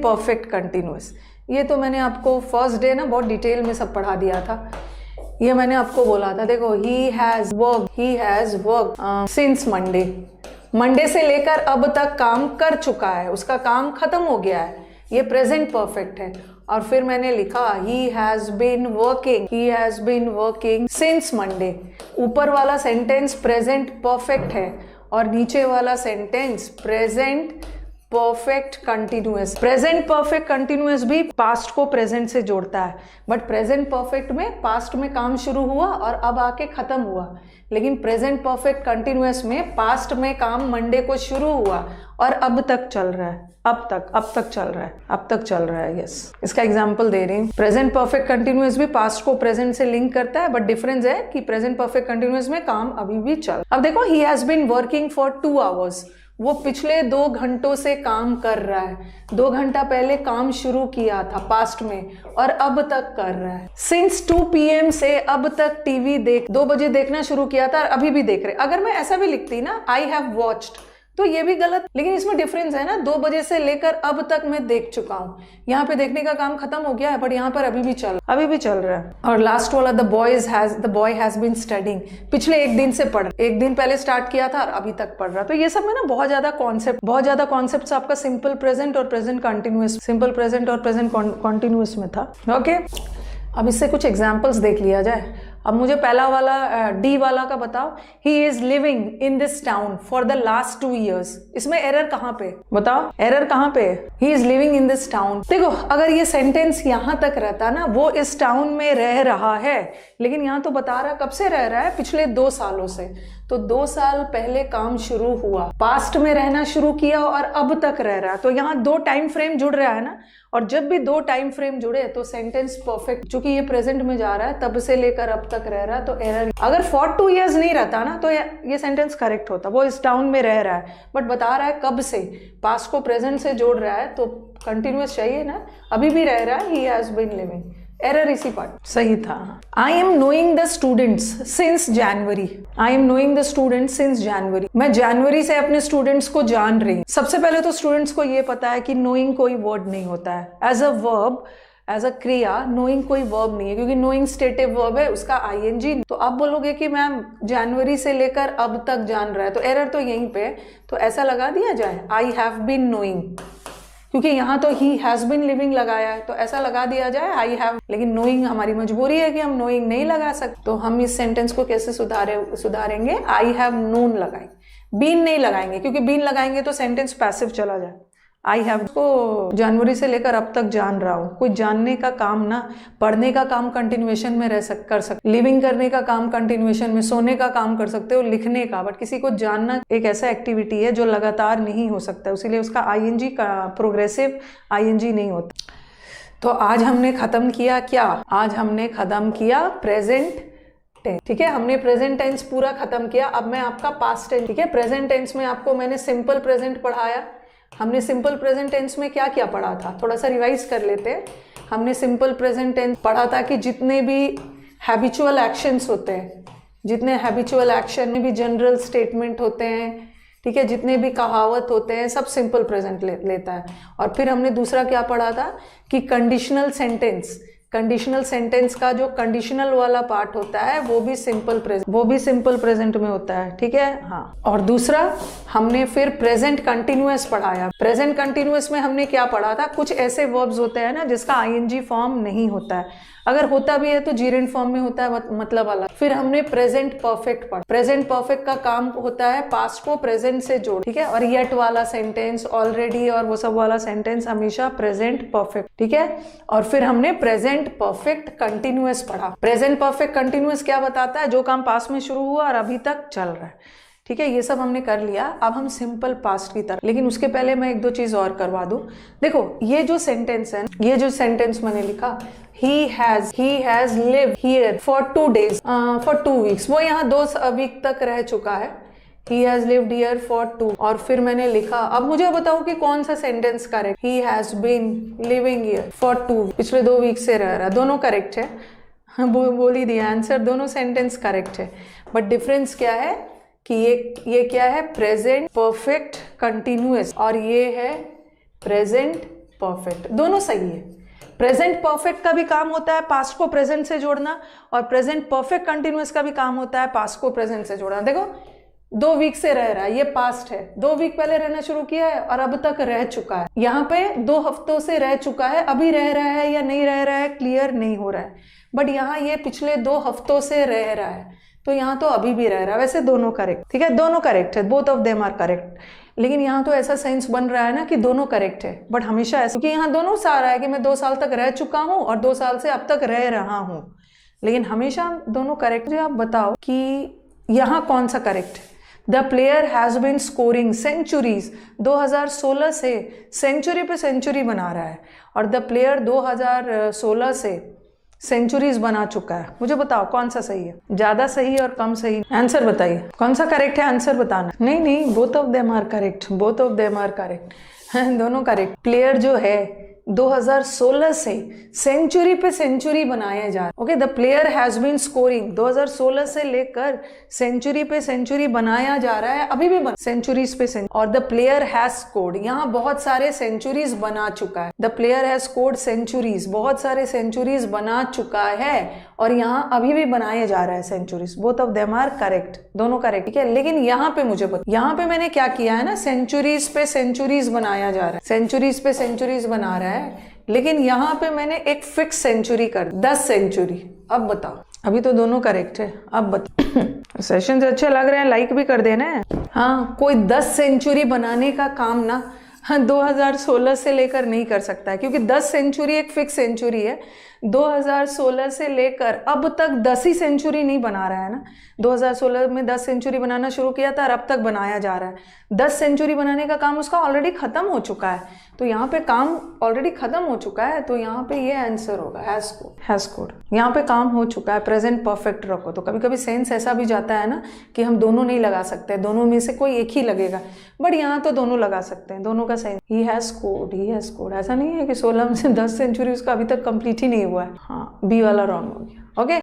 Present perfect continuous. ये तो मैंने आपको फर्स्ट डे ना बहुत डिटेल में सब पढ़ा दिया था। ये मैंने आपको बोला था, देखो he has work since Monday, Monday से लेकर अब तक काम कर चुका है, उसका काम खत्म हो गया है, ये प्रेजेंट परफेक्ट है। और फिर मैंने लिखा he has been working since Monday. ऊपर वाला सेंटेंस प्रेजेंट परफेक्ट है और नीचे वाला sentence present perfect continuous. Present perfect continuous भी पास्ट को प्रेजेंट से जोड़ता है, बट प्रेजेंट परफेक्ट में पास्ट में काम शुरू हुआ और अब आके खत्म हुआ, लेकिन प्रेजेंट परफेक्ट कंटिन्यूअस में पास्ट में काम मंडे को शुरू हुआ और अब तक चल रहा है, अब तक चल रहा है। यस, इसका एग्जांपल दे रही हूँ। प्रेजेंट परफेक्ट कंटिन्यूअस भी पास्ट को प्रेजेंट से लिंक करता है, बट डिफरेंस है कि प्रेजेंट परफेक्ट कंटिन्यूअस में काम अभी भी चल। अब देखो he has been working for 2 hours, वो पिछले 2 घंटों से काम कर रहा है। 2 घंटा पहले काम शुरू किया था पास्ट में और अब तक कर रहा है। सिंस 2 PM से अब तक टीवी 2 बजे देखना शुरू किया था और अभी भी देख रहे। अगर मैं ऐसा भी लिखती ना आई हैव वॉच्ड, तो ये भी गलत, लेकिन इसमें डिफरेंस है ना, 2 बजे से लेकर अब तक मैं देख चुका हूँ। यहाँ पे देखने का काम खत्म हो गया है, बट यहाँ पर अभी भी चल रहा है। और लास्ट वाला the boy has been studying, पिछले 1 दिन से पढ़, 1 दिन पहले स्टार्ट किया था और अभी तक पढ़ रहा। तो ये सब में ना बहुत ज्यादा कॉन्सेप्ट आपका सिंपल प्रेजेंट और प्रेजेंट कॉन्टिन्यूअस में था। ओके, अब इससे कुछ एग्जाम्पल्स देख लिया जाए। अब मुझे पहला वाला डी वाला का बताओ, he is living in this town for the last 2 years। इसमें एरर कहाँ पे, बताओ एरर कहाँ पे? He is living in this town. देखो अगर ये सेंटेंस यहाँ तक रहता ना, वो इस टाउन में रह रहा है, लेकिन यहाँ तो बता रहा कब से रह रहा है, पिछले 2 सालों से। तो 2 साल पहले काम शुरू हुआ, पास्ट में रहना शुरू किया और अब तक रह रहा है। तो यहाँ 2 टाइम फ्रेम जुड़ रहा है ना, और जब भी 2 टाइम फ्रेम जुड़े तो सेंटेंस परफेक्ट। चूंकि ये प्रेजेंट में जा रहा है, तब से लेकर अब तक रह रहा है, तो एरर। अगर फॉर 2 years नहीं रहता ना, तो ये सेंटेंस करेक्ट होता। वो इस टाउन में रह रहा है, बट बता रहा है कब से, पास्ट को प्रेजेंट से जोड़ रहा है, तो कंटिन्यूअस चाहिए ना, अभी भी रह रहा है। He has been living, error इसी पार्ट सही था। I am knowing the students since January. मैं जनवरी से अपने स्टूडेंट्स को जान रही हूँ। सबसे पहले तो स्टूडेंट्स को ये पता है कि नोइंग कोई वर्ड नहीं होता है। As a verb, as a क्रिया, नोइंग कोई वर्ब नहीं है, क्योंकि नोइंग स्टेटिव वर्ब है, उसका ing। तो आप बोलोगे कि मैम जनवरी से लेकर अब तक जान रहा है, तो एरर तो यहीं पे। तो ऐसा लगा दिया जाए, आई हैव बीन नोइंग, क्योंकि यहाँ तो ही हैज बीन लिविंग लगाया है, तो ऐसा लगा दिया जाए आई हैव। लेकिन नोइंग हमारी मजबूरी है कि हम नोइंग नहीं लगा सकते, तो हम इस सेंटेंस को कैसे सुधारेंगे? आई हैव नोन लगाएंगे, बीन नहीं लगाएंगे, क्योंकि बीन लगाएंगे तो सेंटेंस पैसिव चला जाए। आई हैव को जनवरी से लेकर अब तक जान रहा हूँ। कोई जानने का काम ना, पढ़ने का काम कंटिन्यूएशन में कर सकते, लिविंग करने का काम कंटिन्यूएशन में, सोने का काम कर सकते हो, लिखने का, बट किसी को जानना एक ऐसा एक्टिविटी है जो लगातार नहीं हो सकता, इसीलिए उसका ing का प्रोग्रेसिव ing नहीं होता। तो आज हमने खत्म किया क्या? आज हमने खत्म किया प्रेजेंट टेंस। ठीक है, हमने प्रेजेंट टेंस पूरा खत्म किया। अब मैं आपका पास्ट टेंस, ठीक है, प्रेजेंट टेंस में आपको मैंने सिंपल प्रेजेंट पढ़ाया। हमने सिंपल प्रेजेंट टेंस में क्या क्या पढ़ा था, थोड़ा सा रिवाइज कर लेते हैं। हमने सिंपल प्रेजेंट टेंस पढ़ा था कि जितने भी हैबिचुअल एक्शंस होते हैं, जितने हैबिचुअल एक्शन में भी जनरल स्टेटमेंट होते हैं, ठीक है, जितने भी कहावत होते हैं, सब सिंपल प्रेजेंट लेता है। और फिर हमने दूसरा क्या पढ़ा था कि कंडीशनल सेंटेंस का जो कंडीशनल वाला पार्ट होता है वो भी सिंपल प्रेजेंट में होता है। ठीक है, हाँ। और दूसरा हमने फिर प्रेजेंट कंटिन्यूअस पढ़ाया। प्रेजेंट कंटिन्यूअस में हमने क्या पढ़ा था, कुछ ऐसे वर्ब्स होते हैं ना जिसका ing फॉर्म नहीं होता है, अगर होता भी है तो जीरेंड फॉर्म में होता है, मतलब अलग। फिर हमने प्रेजेंट परफेक्ट पढ़ा। प्रेजेंट परफेक्ट का काम होता है पास्ट को प्रेजेंट से जोड़, ठीक है, और येट वाला सेंटेंस, ऑलरेडी और वो सब वाला सेंटेंस हमेशा प्रेजेंट परफेक्ट। ठीक है, और फिर हमने प्रेजेंट परफेक्ट कंटिन्यूअस पढ़ा। प्रेजेंट परफेक्ट कंटिन्यूअस क्या बताता है, जो काम पास्ट में शुरू हुआ और अभी तक चल रहा है। ठीक है, ये सब हमने कर लिया। अब हम सिंपल पास्ट की तरफ, लेकिन उसके पहले मैं 1-2 चीज और करवा दूं। देखो ये जो सेंटेंस है, ये जो सेंटेंस मैंने लिखा, he has lived here for 2 days, for 2 weeks, वो यहाँ 2 वीक तक रह चुका है। he has lived here for 2, और फिर मैंने लिखा, अब मुझे बताओ कि कौन सा sentence correct. he has been living here for 2, पिछले 2 वीक से रह रहा है, दोनों करेक्ट है। बोल ही दिया आंसर, दोनों सेंटेंस करेक्ट है, बट डिफरेंस क्या है कि ये क्या है, प्रेजेंट परफेक्ट कंटिन्यूअस, और ये है प्रेजेंट परफेक्ट, दोनों सही है। प्रेजेंट परफेक्ट का भी काम होता है पास्ट को प्रेजेंट से जोड़ना, और प्रेजेंट परफेक्ट कंटिन्यूअस का भी काम होता है पास्ट को प्रेजेंट से जोड़ना। देखो 2 वीक से रह रहा है, ये पास्ट है, 2 वीक पहले रहना शुरू किया है और अब तक रह चुका है। यहाँ पे 2 हफ्तों से रह चुका है, अभी रह रहा है या नहीं रह रहा है क्लियर नहीं हो रहा है, बट यहाँ ये पिछले 2 हफ्तों से रह रहा है, तो यहाँ तो अभी भी रह रहा है। वैसे दोनों करेक्ट, ठीक है, दोनों करेक्ट है, both of them are correct. लेकिन यहाँ तो ऐसा सेंस बन रहा है ना कि दोनों करेक्ट है, बट हमेशा ऐसा, क्योंकि यहाँ दोनों से आ रहा है कि मैं 2 साल तक रह चुका हूँ और 2 साल से अब तक रह रहा हूँ, लेकिन हमेशा दोनों करेक्ट है। आप बताओ कि यहाँ कौन सा करेक्ट है। The player has been scoring centuries, 2016 से सेंचुरी पे सेंचुरी बना रहा है, और द प्लेयर 2016 से सेंचुरीज बना चुका है। मुझे बताओ कौन सा सही है, ज्यादा सही और कम सही, आंसर बताइए कौन सा करेक्ट है, आंसर बताना। नहीं, both of them are correct, both of them are correct, दोनों करेक्ट। प्लेयर जो है 2016 से सेंचुरी पे सेंचुरी बनाया जा रहा है। Okay, the player has been scoring, 2016 से लेकर सेंचुरी पे सेंचुरी बनाया जा रहा है, अभी भी सेंचुरीज पे सेंचुरी। और द प्लेयर हैज स्कोर्ड, यहाँ बहुत सारे सेंचुरीज बना चुका है। The player has scored centuries, बहुत सारे सेंचुरीज बना चुका है, और यहाँ अभी भी बनाया जा रहा है centuries. Both of them are correct, दोनों करेक्ट, ठीक है। लेकिन यहाँ पे मुझे यहाँ पे मैंने क्या किया है ना, सेंचुरीज पे सेंचुरीज बनाया जा रहा है, सेंचुरीज पे सेंचुरीज बना रहा है, लेकिन यहाँ पे मैंने एक फिक्स सेंचुरी कर 10 सेंचुरी। अब बताओ, अभी तो दोनों करेक्ट है, अब बताओ। सेशन अच्छे लग रहे हैं, लाइक भी कर देना है। हाँ, कोई 10 सेंचुरी बनाने का काम ना 2016 से लेकर नहीं कर सकता है, क्योंकि 10 सेंचुरी एक फिक्स सेंचुरी है। 2016 से लेकर अब तक 10 ही सेंचुरी नहीं बना रहा है ना, 2016 में 10 सेंचुरी बनाना शुरू किया था और अब तक बनाया जा रहा है। 10 सेंचुरी बनाने का काम उसका ऑलरेडी खत्म हो चुका है, तो यहाँ पे काम ऑलरेडी खत्म हो चुका है, तो यहाँ पे ये आंसर होगा, हैज स्कोर्ड। यहाँ पे काम हो चुका है, प्रेजेंट परफेक्ट रखो। तो कभी कभी सेंस ऐसा भी जाता है ना कि हम दोनों नहीं लगा सकते, दोनों में से कोई एक ही लगेगा, बट यहाँ तो दोनों लगा सकते हैं, दोनों का सेंस। ही हैज स्कोर्ड, ऐसा नहीं है कि 16 में से 10 सेंचुरी उसका अभी तक कंप्लीट ही नहीं हुआ है। हाँ, बी वाला रॉन्ग हो गया। ओके।